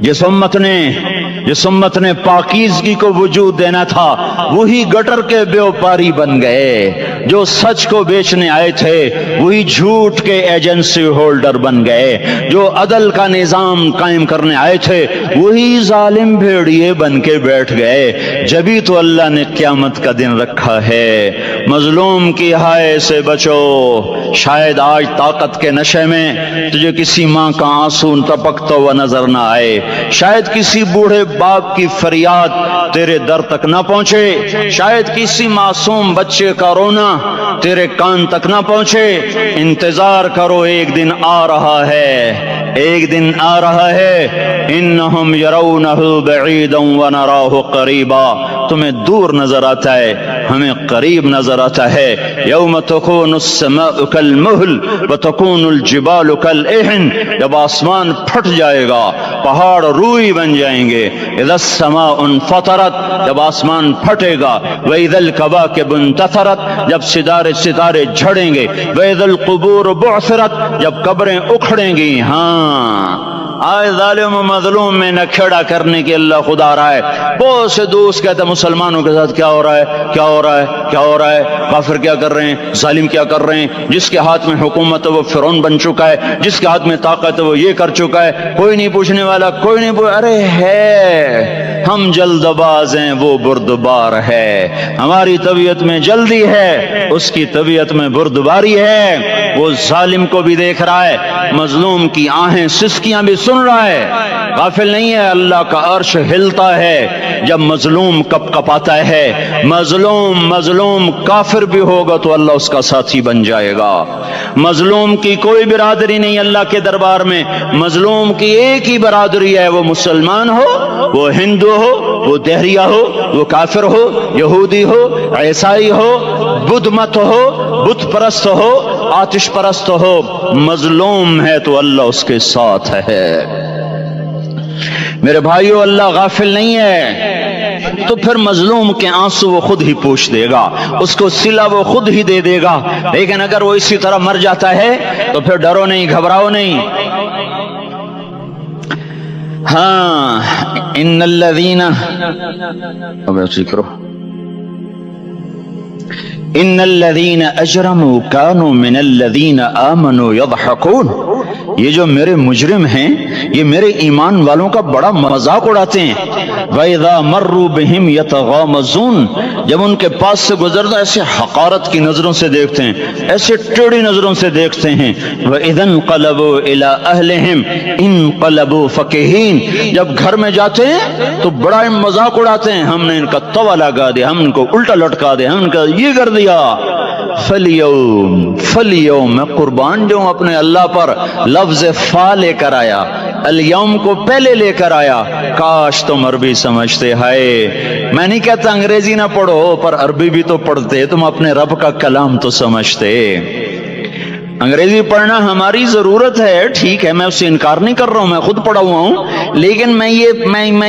जिस उम्मत ने पाकीज़गी को वजूद देना था, वही गटर के व्यापारी बन गए। जो सच को बेचने आए थे, वही झूठ के एजेंसी होल्डर बन गए। जो अदल का निजाम कायम करने आए थे, वही जालिम भेड़िए बन के बैठ गए। जभी तो अल्लाह ने क़यामत का दिन रखा है। मजलूम की हाय से बचो। शायद आज ताकत के नशे में तुझे किसी माँ का आंसू टपकता हुआ नजर ना आए। शायद किसी बूढ़े बाप की फरियाद तेरे दर तक ना पहुंचे। शायद किसी मासूम बच्चे का रोना तेरे कान तक ना पहुंचे। इंतजार करो, एक दिन आ रहा है, एक दिन आ रहा है। इन्नहुम यरौनहु बईदन व नराहु करीबा। तुम्हें दूर नजर आता है, हमें करीब नजर आता है। यौम तकूनुस समाउ कल मुहल व तकूनुल जिबालु कल एहन। जब आसमान फट जाएगा, पहाड़ रूई बन जाएंगे। इदस समाउन फतरत, जब आसमान फटेगा। व इदल कवाकिब इंतथरत, जब सितारे झड़ेंगे। व इदल कुबूर बुअसरत, जब कब्रें उखड़ेंगी। हाँ, आज जालिम व मजलूम में नखेड़ा करने के अल्लाह खुदा रहा है। बहुत से दोस्त कहते हैं मुसलमानों के साथ क्या हो रहा है, क्या हो रहा है, क्या हो रहा है, काफिर क्या कर रहे हैं, जालिम क्या कर रहे हैं। जिसके हाथ में हुकूमत है वो फिरौन बन चुका है, जिसके हाथ में ताकत है वो ये कर चुका है। कोई नहीं पूछने वाला, कोई नहीं अरे है, हम जल्दबाज हैं, वो बुर्दबार है। हमारी तबीयत में जल्दी है, उसकी तबीयत में बुर्दबारी है। वो जालिम को भी देख रहा है, मजलूम की आहें सिसकियां भी सुन रहा है। गाफिल नहीं है, अल्लाह का अर्श हिलता है जब मजलूम कपकपाता है। मजलूम काफिर भी होगा तो अल्लाह उसका साथी बन जाएगा। मजलूम की कोई बिरादरी नहीं अल्लाह के दरबार में। मजलूम की एक ही बिरादरी है, वो मुसलमान हो, वो हिंदू हो, वो देहरिया हो, वो काफिर हो, यहूदी हो, ईसाई हो, बुद्ध मत हो, बुत परस्त हो, आतिश परस्त हो। मजलूम है तो अल्लाह उसके साथ है। मेरे भाइयों, अल्लाह गाफिल नहीं है। तो फिर मजलूम के आंसू वो खुद ही पूछ देगा, उसको सिला वो खुद ही दे देगा। लेकिन अगर वो इसी तरह मर जाता है तो फिर डरो नहीं, घबराओ नहीं। हाँ, इन्नल्लज़ीना, अब ऐसे करो, इन्नल्लज़ीना अजरमू कानू मिनल्लज़ीना आमनू यضحकून। ये जो मेरे मुजरिम हैं, ये मेरे ईमान वालों का बड़ा मजाक उड़ाते हैं। वइज़ा मर्रू बिहिम यतगामज़ून, जब उनके पास से गुजरता ऐसे हकारत की नजरों से देखते हैं, ऐसे टेढ़ी नजरों से देखते हैं। वइज़न क़लबू इला अहलिहिम इनक़लबू फ़कीहीन, जब घर में जाते हैं तो बड़ा मजाक उड़ाते हैं, हमने इनका तवा लगा दिया, हम इनको उल्टा लटका दिया, हम इनका ये कर दिया। फलियौम, मैं कुर्बान जाऊं अपने अल्लाह पर, लफ्ज फा लेकर आया, अल-यौम को पहले लेकर आया। काश तुम अरबी समझते। हाय, मैं नहीं कहता अंग्रेजी ना पढ़ो, पर अरबी भी तो पढ़ते, तुम अपने रब का कलाम तो समझते। अंग्रेजी पढ़ना हमारी जरूरत है, ठीक है, मैं उससे इनकार नहीं कर रहा हूं, मैं खुद पढ़ा हुआ हूं। लेकिन मैं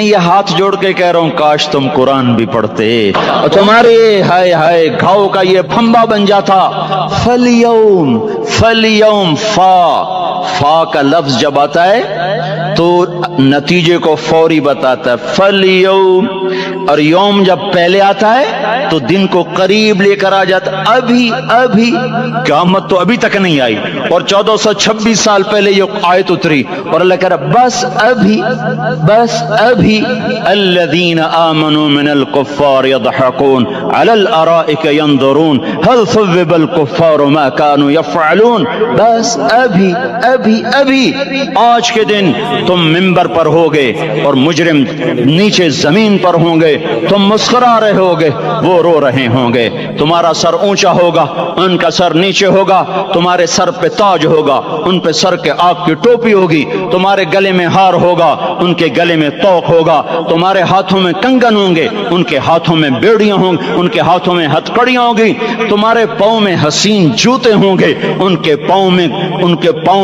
ये हाथ जोड़ के कह रहा हूं, काश तुम कुरान भी पढ़ते और तुम्हारे हाय हाय घाव का ये फंबा बन जाता। फलियौम फा का लफ्ज जब आता है तो नतीजे को फौरी बताता है। फलियौम, और यौम जब पहले आता है तो दिन को करीब लेकर आ जाता। अभी क़यामत तो अभी तक नहीं आई, और 1426 साल पहले ये आयत उतरी, और अल्लाह कह रहा बस अभी अल्लज़ीना आमनू मिनल कुफ़्फ़ार यضحकून अलल अराइक यंज़ुरून हल सुव्विबल कुफ़्फ़ार मा कानू यफ़अलून। बस अभी आज के दिन तुम मिंबर पर होगे और मुजरिम नीचे जमीन पर होंगे, तुम मुस्कुरा रहे होगे, वो रो रहे होंगे। तुम्हारा सर ऊंचा होगा, उनका सर नीचे होगा। तुम्हारे सर पे ताज होगा, उन पे सर के आग की टोपी होगी। तुम्हारे गले में हार होगा, उनके गले में तोक होगा। तुम्हारे हाथों में कंगन होंगे, उनके हाथों में बेड़ियां होंगी, उनके हाथों में हथकड़ियां होंगी। तुम्हारे पाँव में हसीन जूते होंगे, उनके पाँव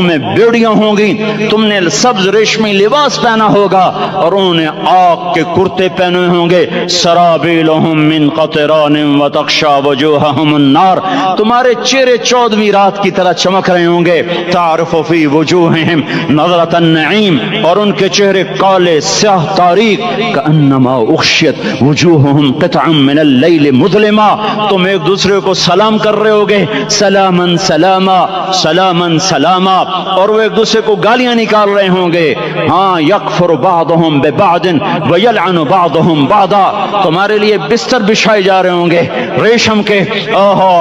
में बेड़ियां होंगी। तुमने सब्ज रेशमी रेशमी लिबास पहना होगा और उन्होंने आग के कुर्ते पहने होंगे। सराबीलुहुम मिन क़तरानिन व तख्शा वजूहहुम अन्नार, तुम्हारे चेहरे 14वीं रात की तरह चमक रहे होंगे। तारिफु फी वजूहिहिम नज़रतन नईम, और उनके चेहरे काले स्याह तारीक। कअन्नमा उग़शियत वजूहुहुम क़ित्अम मिनल लैल मुज़लिमा, तुम एक दूसरे को सलाम कर रहे होगे, सलामन सलामा सलामन सलामा, और वो एक दूसरे को गालियां निकाल रहे होंगे। हाँ, यकफुर बादुहुम बिबादिन व यलअनु बादुहुम बादा, तुम्हारे लिए बिस्तर बिछाए जा रहे होंगे रेशम के। ओहो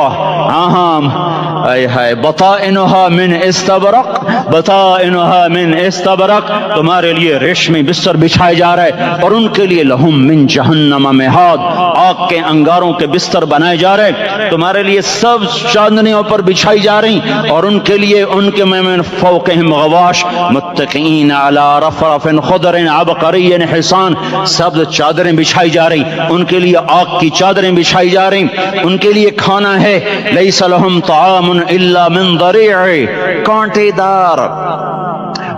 आय हाय, बताइनुहा मिन इस्तबरक, बताइनुहा मिन इस्तबरक, तुम्हारे लिए रेशमी बिस्तर बिछाए जा रहे हैं। और उनके लिए लहुम मिन जहन्नम मिहाद, आग के अंगारों के बिस्तर बनाए जा रहे, तुम्हारे लिए सब चांदनियों पर बिछाई जा रही। और उनके लिए उनके में फौक़हिम गवाश मुत्तक़ीन अला रफ़रफ़िन ख़ुदरिन अबक़रिय्यिन हिसान, सब चादरें बिछाई जा रही, उनके लिए आग की चादरें बिछाई जा रही। उनके लिए खाना है, लैसा लहुम तामुन इल्ला मिन दरीअ, कांटेदार।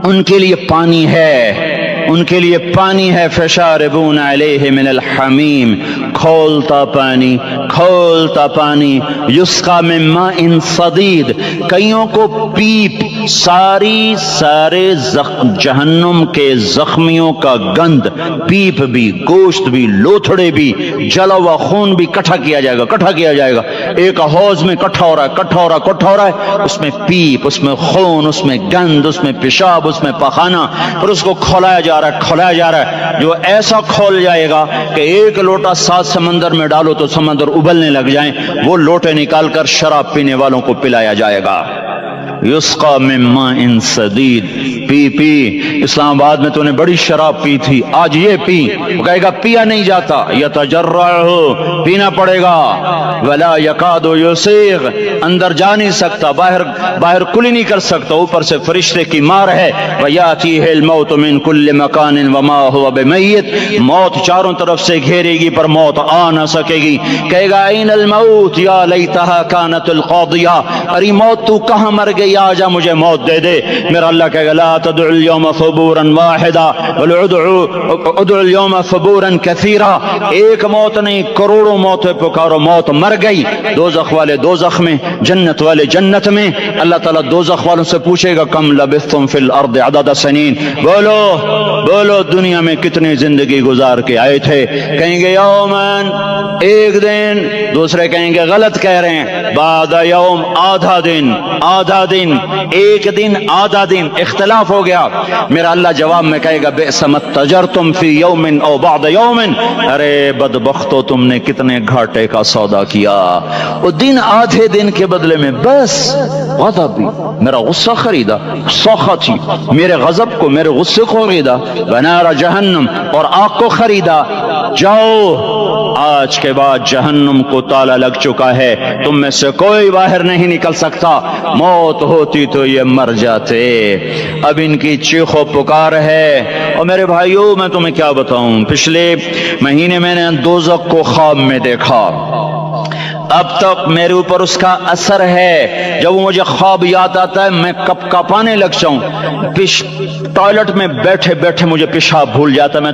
उनके लिए पानी है, उनके लिए पानी है। फशारिबून अलैहि मिनल हमीम, खौलता पानी, खौलता पानी। युस्का मिन माइन सदीद, कईयों को पीप, सारे जहन्नुम के जख्मियों का गंद, पीप भी, गोश्त भी, लोथड़े भी, जला हुआ खून भी इकट्ठा किया जाएगा, इकट्ठा किया जाएगा। एक हौज में इकट्ठा हो रहा है, इकट्ठा हो रहा है, इकट्ठा हो रहा है, उसमें पीप, उसमें खून, उसमें गंद, उसमें पेशाब, उसमें पखाना, और उसको खौलाया जा रहा है, खौलाया जा रहा है, जो ऐसा खोल जाएगा कि एक लोटा 7 समंदर में डालो तो समंदर उबलने लग जाएं। वो लोटे निकालकर शराब पीने वालों को पिलाया जाएगा। युस्का मिन माइन सदीद, पी पी, इस्लामाबाद में तूने बड़ी शराब पी थी, आज ये पी। वो कहेगा पिया नहीं जाता, यतजर्रअहु, पीना पड़ेगा। वला यकादु युसीग, अंदर जा नहीं सकता, बाहर कुली नहीं कर सकता, ऊपर से फरिश्ते की मार है। वयातीहिल मौत मिन कुल्लि मकानिन वमा हुवा बिमय्यित, मौत चारों तरफ से घेरेगी पर मौत आ न सकेगी। कहेगा ऐनल मौत या लैतहा कानतुल क़ादिया, अरे मौत तू कहां मर गई, आजा मुझे मौत दे दे। मेरा अल्लाह कहेगा ला तदउल यौम सबूरन वाहिदा बल उदउल यौम सबूरन कसीरा, एक मौत नहीं करोड़ों मौतें पुकारो, मौत मर गई। दोज़ख वाले दोज़ख में, जन्नत वाले जन्नत में। अल्लाह ताला दोज़ख वालों से पूछेगा कम लबिस्तुम फिल अर्द अदद सनीन, बोलो बोलो दुनिया में कितनी जिंदगी गुजार के आए थे। कहेंगे यौमन, एक दिन। दूसरे कहेंगे गलत कह रहे हैं, बादा यौम, आधा दिन, आधा दिन, एक दिन, आधा दिन, इख्तिलाफ हो गया। मेरा अल्लाह जवाब में कहेगा बिअसमत तजरतुम फी यौमिन औ बाद यौमिन, अरे बदबख्तो तुमने कितने घाटे का सौदा किया। वो दिन आधे दिन के बदले में बस गज़ब भी, मेरा गुस्सा खरीदा, सौखती, मेरे गज़ब को, मेरे गुस्से को खरीदा। बनारा जहन्नम, और आग को खरीदा। जाओ, आज के बाद जहन्नुम को ताला लग चुका है, तुम में से कोई बाहर नहीं निकल सकता। मौत होती तो ये मर जाते। अब इनकी चीखो पुकार है। और मेरे भाइयों, मैं तुम्हें क्या बताऊं, पिछले महीने मैंने दोज़ख को ख्वाब में देखा। अब तक मेरे ऊपर उसका असर है। जब वो मुझे ख्वाब याद आता है मैं कपकापाने लग जाऊं, टॉयलेट में बैठे बैठे मुझे पेशाब भूल जाता। मैं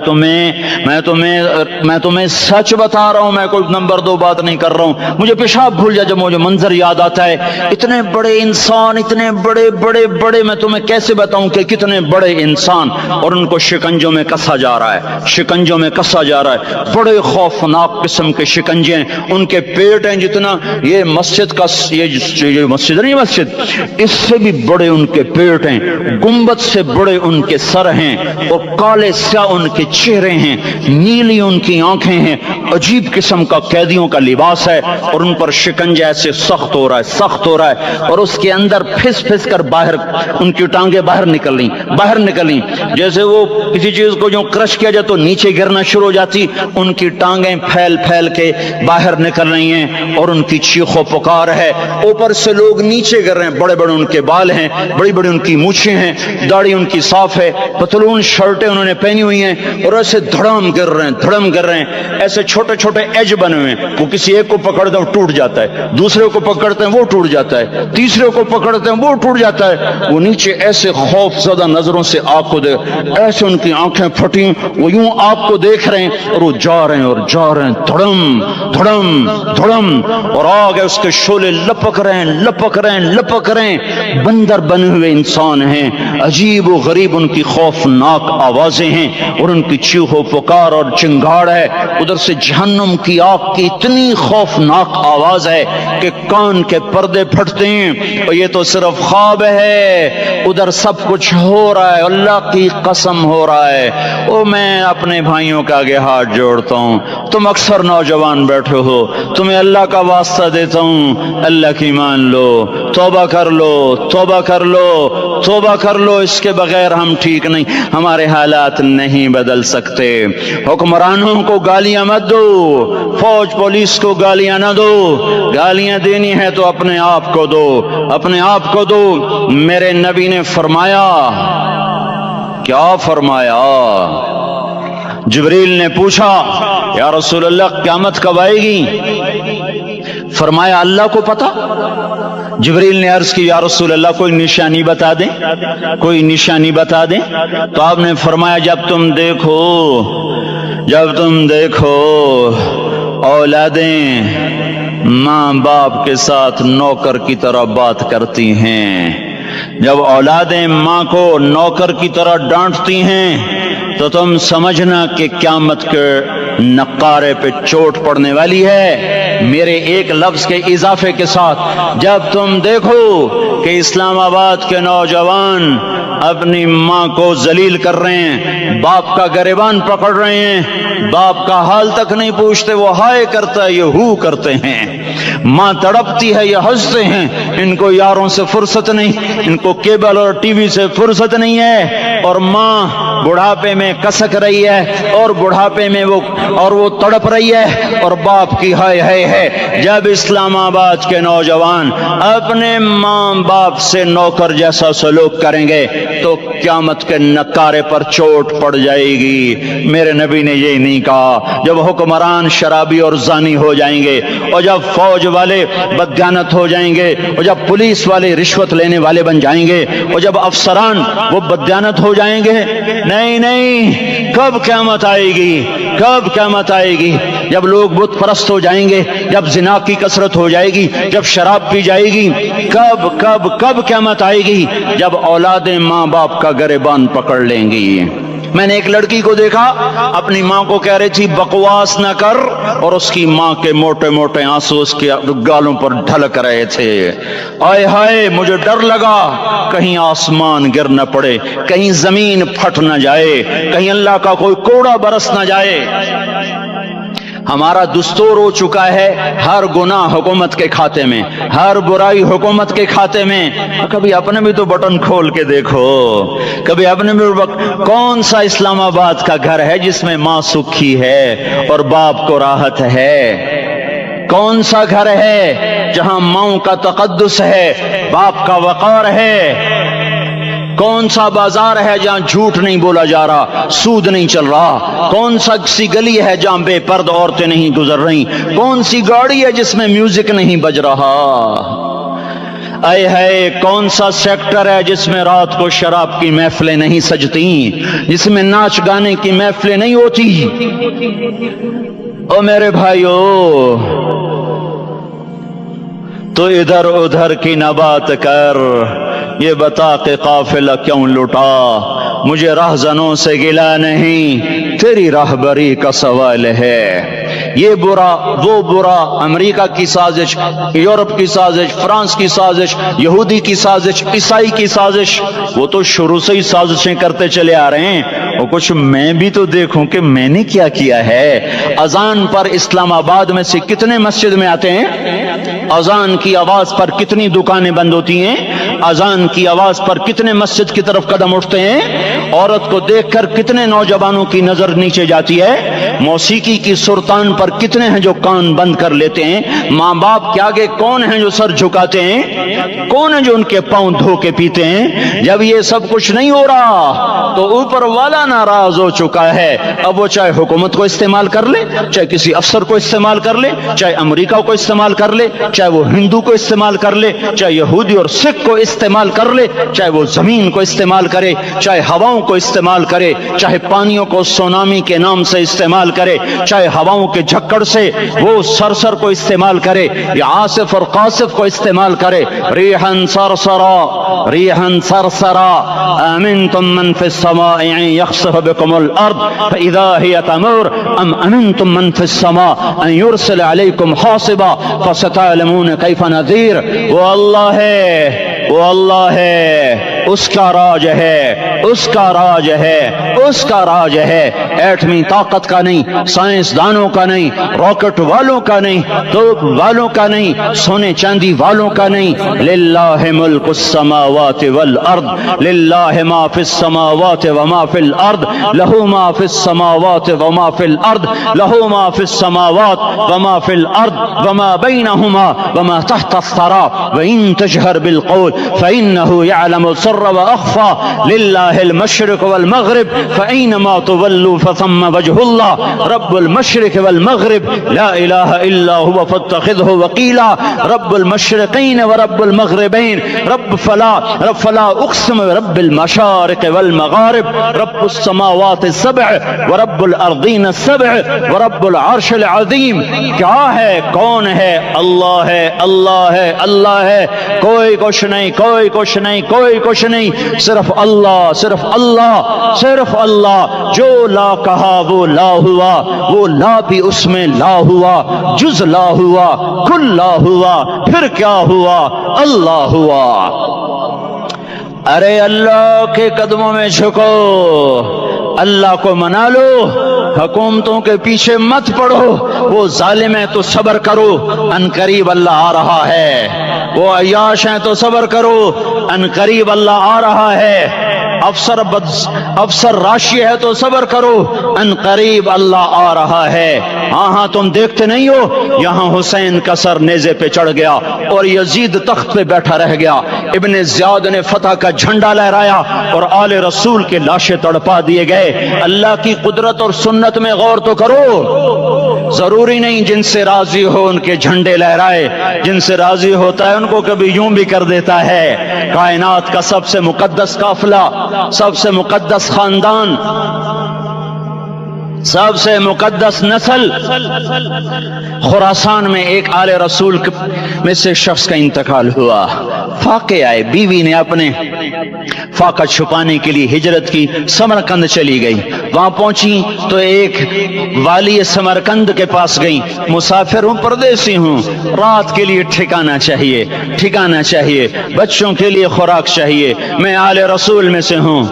तुम्हें सच बता रहा हूं, मैं कोई नंबर 2 बात नहीं कर रहा हूं। मुझे पेशाब भूल जाता जब मुझे मंजर याद आता है। इतने बड़े इंसान, इतने बड़े बड़े बड़े, मैं तुम्हें कैसे बताऊं कि कितने बड़े इंसान, और उनको शिकंजों में कसा जा रहा है, शिकंजों में कसा जा रहा है। बड़े खौफनाक किस्म के शिकंजे हैं। उनके पेट हैं जितना ये मस्जिद का, ये मस्जिद नहीं, मस्जिद इससे भी बड़े उनके पेट हैं, गुंबद से बड़े उनके सर हैं, और काले स्याह उनके चेहरे हैं, नीली उनकी आंखें हैं। अजीब किस्म का कैदियों का लिबास है, और उन पर शिकंजा ऐसे सख्त हो रहा है, सख्त हो रहा है। और उसके अंदर फिस फिस कर बाहर उनकी टांगे बाहर निकली, बाहर निकली। जैसे वो किसी चीज को जो क्रश किया जाए तो नीचे गिरना शुरू हो जाती, उनकी टांगें फैल फैल के बाहर निकल रही हैं। और उनकी चीखो पुकार है। ऊपर से लोग नीचे गिर रहे हैं, बड़े बड़े उनके बाल हैं, बड़ी बड़ी उनकी मूछें हैं, दाढ़ी उनकी साफ है, पतलून शर्टें उन्होंने पहनी हुई हैं, और ऐसे धड़म गिर रहे हैं, धड़म गिर रहे हैं। ऐसे چھوٹے چھوٹے ایج بنے ہوئے ہیں، وہ کسی ایک کو پکڑتے ہیں ٹوٹ جاتا ہے، دوسرے کو پکڑتے ہیں وہ ٹوٹ جاتا ہے، تیسرے کو پکڑتے ہیں وہ ٹوٹ جاتا ہے۔ وہ نیچے ایسے خوف زدہ نظروں سے آپ کو دیکھ، ایسے ان کی آنکھیں پھٹی، وہ یوں آپ کو دیکھ رہے ہیں اور وہ جا رہے ہیں اور جا رہے ہیں، دھڑم دھڑم دھڑم، اور آگے اس کے شعلے لپک رہے ہیں لپک رہے ہیں لپک رہے ہیں۔ بندر بنے ہوئے انسان ہیں، عجیب و غریب ان کی خوفناک آوازیں ہیں اور ان کی چیخ و پکار اور چنگاڑ ہے۔ ادھر سے جہنم کی آگ کی اتنی خوفناک آواز ہے کہ کان کے پردے پھٹتے ہیں، اور یہ تو صرف خواب ہے، ادھر سب کچھ ہو رہا ہے، اللہ کی قسم ہو رہا ہے۔ او میں اپنے بھائیوں کے آگے ہاتھ جوڑتا ہوں، تم اکثر نوجوان بیٹھے ہو، تمہیں اللہ کا واسطہ دیتا ہوں، اللہ کی مان لو، توبہ کر لو، توبہ کر لو، توبہ کر لو، اس کے بغیر ہم ٹھیک نہیں، ہمارے حالات نہیں بدل سکتے۔ حکمرانوں کو گالیاں مت دو، فوج پولیس کو گالیاں نہ دو، گالیاں دینی ہے تو اپنے آپ کو دو، اپنے آپ کو دو۔ میرے نبی نے فرمایا، کیا فرمایا؟ جبریل نے پوچھا یا رسول اللہ قیامت کب آئے گی؟ فرمایا اللہ کو پتا۔ جبریل نے عرض کی یا رسول اللہ کوئی نشانی بتا دیں، کوئی نشانی بتا دیں؟ تو آپ نے فرمایا جب تم دیکھو اولادیں ماں باپ کے ساتھ نوکر کی طرح بات کرتی ہیں، جب اولادیں ماں کو نوکر کی طرح ڈانٹتی ہیں تو تم سمجھنا کہ قیامت کے نقارے پہ چوٹ پڑنے والی ہے۔ میرے ایک لفظ کے اضافے کے ساتھ، جب تم دیکھو کہ اسلام آباد کے نوجوان اپنی ماں کو ذلیل کر رہے ہیں، باپ کا گریبان پکڑ رہے ہیں، باپ کا حال تک نہیں پوچھتے، وہ ہائے کرتا ہے یہ ہو کرتے ہیں، ماں تڑپتی ہے یہ ہنستے ہیں، ان کو یاروں سے فرصت نہیں، ان کو کیبل اور ٹی وی سے فرصت نہیں ہے، اور ماں بڑھاپے میں کسک رہی ہے اور بڑھاپے میں وہ تڑپ رہی ہے، اور باپ کی ہائے ہائے ہے۔ جب اسلام آباد کے نوجوان اپنے ماں باپ سے نوکر جیسا سلوک کریں گے تو قیامت کے نکارے پر چوٹ پڑ جائے گی۔ میرے نبی نے یہ نہیں کہا جب حکمران شرابی اور زانی ہو جائیں گے، اور جب فوج والے بددیانت ہو جائیں گے، اور جب پولیس والے رشوت لینے والے بن جائیں گے، اور جب افسران وہ بددیانت ہو جائیں گے، نہیں نہیں، کب قیامت آئے گی؟ کب قیامت آئے گی؟ جب لوگ بت پرست ہو جائیں گے، جب زنا کی کثرت ہو جائے گی، جب شراب پی جائے گی، کب قیامت آئے گی؟ جب اولادیں ماں باپ کا گریبان پکڑ لیں گی۔ میں نے ایک لڑکی کو دیکھا اپنی ماں کو کہہ رہی تھی بکواس نہ کر، اور اس کی ماں کے موٹے موٹے آنسو اس کے گالوں پر ڈھلک رہے تھے۔ آئے ہائے، مجھے ڈر لگا کہیں آسمان گر نہ پڑے، کہیں زمین پھٹ نہ جائے، کہیں اللہ کا کوئی کوڑا برس نہ جائے۔ ہمارا دستور ہو چکا ہے ہر گناہ حکومت کے کھاتے میں، ہر برائی حکومت کے کھاتے میں۔ کبھی اپنے بھی تو بٹن کھول کے دیکھو، کبھی اپنے بھی کون سا اسلام آباد کا گھر ہے جس میں ماں سکھی ہے اور باپ کو راحت ہے؟ کون سا گھر ہے جہاں ماں کا تقدس ہے، باپ کا وقار ہے؟ کون سا بازار ہے جہاں جھوٹ نہیں بولا جا رہا، سود نہیں چل رہا؟ کون سا سی گلی ہے جہاں بے پرد عورتیں نہیں گزر رہی؟ کون سی گاڑی ہے جس میں میوزک نہیں بج رہا؟ اے ہے کون سا سیکٹر ہے جس میں رات کو شراب کی محفلیں نہیں سجتی، جس میں ناچ گانے کی محفلیں نہیں ہوتی؟ او میرے بھائیو، تو ادھر ادھر کی نہ بات کر، یہ بتا کہ قافلہ کیوں لٹا؟ مجھے راہزنوں سے گلا نہیں، تیری راہبری کا سوال ہے۔ یہ برا وہ برا، امریکہ کی سازش، یورپ کی سازش، فرانس کی سازش، یہودی کی سازش، عیسائی کی سازش، وہ تو شروع سے ہی سازشیں کرتے چلے آ رہے ہیں، اور کچھ میں بھی تو دیکھوں کہ میں نے کیا کیا ہے۔ اذان پر اسلام آباد میں سے کتنے مسجد میں آتے ہیں؟ اذان کی آواز پر کتنی دکانیں بند ہوتی ہیں؟ اذان کی آواز پر کتنے مسجد کی طرف قدم اٹھتے ہیں؟ عورت کو دیکھ کر کتنے نوجوانوں کی نظر نیچے جاتی ہے؟ موسیقی کی سرتان پر کتنے ہیں جو کان بند کر لیتے ہیں؟ ماں باپ کے آگے کون ہیں جو سر جھکاتے ہیں؟ کون ہیں جو ان کے پاؤں دھو کے پیتے ہیں؟ جب یہ سب کچھ نہیں ہو رہا تو اوپر والا ناراض ہو چکا ہے، اب وہ چاہے حکومت کو استعمال کر لے، چاہے کسی افسر کو استعمال کر لے، چاہے امریکہ کو استعمال کر لے، چاہے وہ ہندو کو استعمال کر لے، چاہے یہودی اور سکھ کو استعمال کر لے، چاہے وہ زمین کو استعمال کرے، چاہے ہواؤں کو استعمال کرے، چاہے پانیوں کو سونامی کے نام سے استعمال کرے، چاہے ہواؤں کے جھکڑ سے وہ سرسر کو استعمال کرے یا آصف اور قاصف کو استعمال کرے، ریحن سرسرا ریحن سرسرا امنتم من فی السماء ان یخسف بكم الارض فاذا هي تمور ام امنتم من فی السماء ان یرسل علیکم حاصبا فستعلمون کیف نذیر۔ وہ اللہ ہے، وہ اللہ ہے، اس کا راج ہے، اس کا راج ہے، اس کا راج ہے، ایٹمی طاقت کا نہیں، سائنسدانوں کا نہیں، راکٹ والوں کا نہیں، توپ والوں کا نہیں، سونے چاندی والوں کا نہیں، للہ ملک السماوات والارض، للہ ما فی السماوات وما فی الارض، لہو ما فی السماوات وما فی الارض، لہو ما فی السماوات وما فی الارض وما بینہما وما تحت الثری وان تجہر بالقول فإنه يعلم السر وأخفى لله المشرق والمغرب فأينما تولوا فثم وجه الله رب المشرق والمغرب لا إله إلا هو فاتخذه وكيلا رب المشرقين ورب المغربين رب فلا أقسم برب المشارق والمغارب رب السماوات السبع ورب الأرضين السبع ورب العرش العظيم۔ کیا ہے، کون ہے؟ اللہ ہے، اللہ ہے، اللہ ہے، کوئی کچھ نہیں، کوئی کچھ نہیں، کوئی کچھ نہیں، صرف اللہ، صرف اللہ، صرف اللہ۔ جو لا کہا وہ لا ہوا، وہ لا بھی اس میں لا ہوا، جز لا ہوا، کل لا ہوا، پھر کیا ہوا؟ اللہ ہوا۔ ارے اللہ کے قدموں میں جھکو، اللہ کو منا لو، حکومتوں کے پیچھے مت پڑو، وہ ظالم ہے تو صبر کرو، ان قریب اللہ آ رہا ہے، وہ عیاش ہیں تو صبر کرو، ان قریب اللہ آ رہا ہے، افسر راشی ہے تو صبر کرو، ان قریب اللہ آ رہا ہے۔ ہاں ہاں تم دیکھتے نہیں ہو، یہاں حسین کا سر نیزے پہ چڑھ گیا اور یزید تخت پہ بیٹھا رہ گیا، ابن زیاد نے فتح کا جھنڈا لہرایا اور آل رسول کے لاشیں تڑپا دیے گئے۔ اللہ کی قدرت اور سنت میں غور تو کرو، ضروری نہیں جن سے راضی ہو ان کے جھنڈے لہرائے، جن سے راضی ہوتا ہے ان کو کبھی یوں بھی کر دیتا ہے۔ کائنات کا سب سے مقدس قافلہ، سب سے مقدس خاندان، سب سے مقدس نسل، خراسان میں ایک آل رسول میں سے شخص کا انتقال ہوا، فاقے آئے، بیوی نے اپنے فاقہ چھپانے کے لیے ہجرت کی، سمرقند چلی گئی، وہاں پہنچی تو ایک والی سمرقند کے پاس گئی، مسافر ہوں، پردیسی ہوں، رات کے لیے ٹھکانہ چاہیے، ٹھکانہ چاہیے، بچوں کے لیے خوراک چاہیے، میں آل رسول میں سے ہوں۔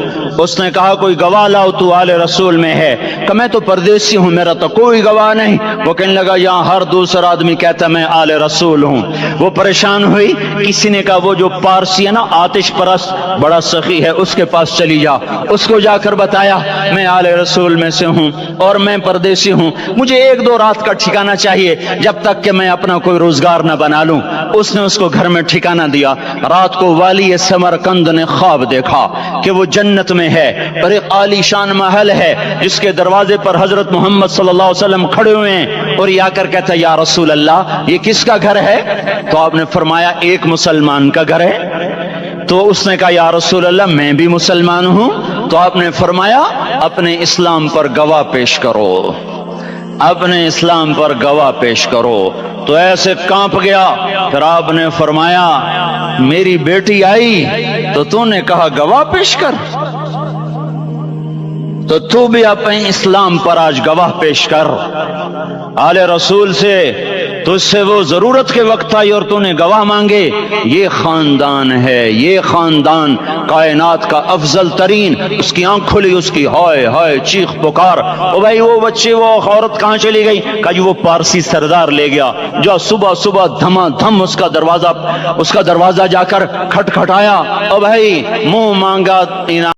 اس نے کہا کوئی گواہ لاؤ، تو آل رسول میں ہے؟ کہ میں تو پردیسی ہوں، میرا تو کوئی گواہ نہیں۔ وہ کہنے لگا یہاں ہر دوسرا آدمی کہتا میں آل رسول ہوں۔ وہ پریشان ہوئی، کسی نے کہا وہ جو پارسی ہے نا، آتش پرست، بڑا سخی ہے، اس کے پاس چلی جا۔ اس کو جا کر بتایا میں آل رسول میں سے ہوں اور میں پردیسی ہوں، مجھے ایک دو رات کا ٹھکانہ چاہیے جب تک کہ میں اپنا کوئی روزگار نہ بنا لوں۔ اس نے اس کو گھر میں ٹھکانہ دیا۔ رات کو والی سمرقند نے خواب دیکھا کہ وہ جنت میں ہے اور ایک عالی شان محل ہے جس کے دروازے پر حضرت محمد صلی اللہ علیہ وسلم کھڑے ہوئے ہیں، اور یہ آ کر کہتا ہے یا رسول اللہ یہ کس کا گھر ہے؟ تو آپ نے فرمایا ایک مسلمان کا گھر ہے۔ تو اس نے کہا یا رسول اللہ میں بھی مسلمان ہوں۔ تو آپ نے فرمایا اپنے اسلام پر گواہ پیش کرو، اپنے اسلام پر گواہ پیش کرو۔ تو ایسے کانپ گیا۔ پھر آپ نے فرمایا میری بیٹی آئی تو تو نے کہا گواہ پیش کر، تو تو بھی اپنے اسلام پر آج گواہ پیش کر۔ آل رسول سے تو اس سے وہ ضرورت کے وقت آئی اور تو نے گواہ مانگے۔ یہ خاندان ہے، یہ خاندان کائنات کا افضل ترین۔ اس کی آنکھ کھلی، اس کی ہائے ہائے چیخ پکار، او بھائی وہ بچے وہ عورت کہاں چلی گئی؟ کہا وہ پارسی سردار لے گیا۔ جو صبح صبح دھما دھم اس کا دروازہ جا کر کھٹکھٹایا، او بھائی منہ مانگا